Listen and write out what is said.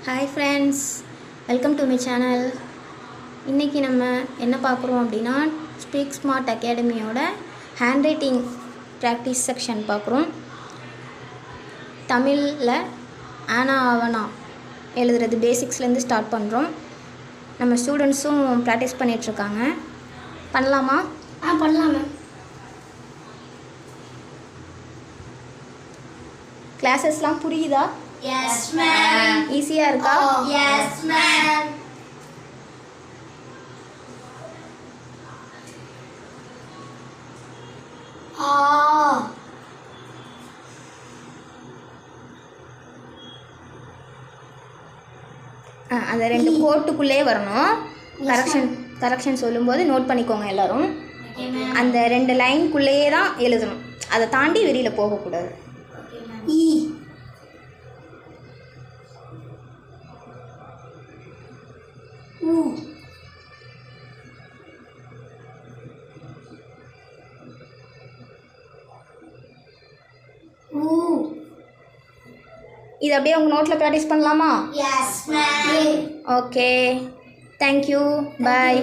Hi friends, welcome to my channel. இன்னைக்கு நம்ம என்ன பார்க்குறோம் அப்படின்னா ஸ்பீக் ஸ்மார்ட் அகாடமியோட ஹேண்ட் ரைட்டிங் ப்ராக்டிஸ் செக்ஷன் பார்க்குறோம். தமிழில் ஆனா ஆவனா எழுதுறது பேசிக்ஸ்லேருந்து ஸ்டார்ட் பண்ணுறோம். நம்ம ஸ்டூடெண்ட்ஸும் ப்ராக்டிஸ் பண்ணிகிட்ருக்காங்க. பண்ணலாமா? பண்ணலாம் மேம். கிளாஸஸ்லாம் புரியுதா? Yes ma'am. ஈஸியாக இருக்கா? Yes ma'am. அந்த ரெண்டு கோட்டுக்குள்ளே வரணும். கரெக்ஷன் சொல்லும்போது நோட் பண்ணிக்கோங்க எல்லோரும். அந்த ரெண்டு லைனுக்குள்ளேயே தான் எழுதணும், அதை தாண்டி வெளியில் போகக்கூடாது. இது அப்படியே உங்கள் நோட்டில் ப்ராக்டிஸ் பண்ணலாமா? Yes ma'am. ஓகே, தேங்க்யூ, பாய்.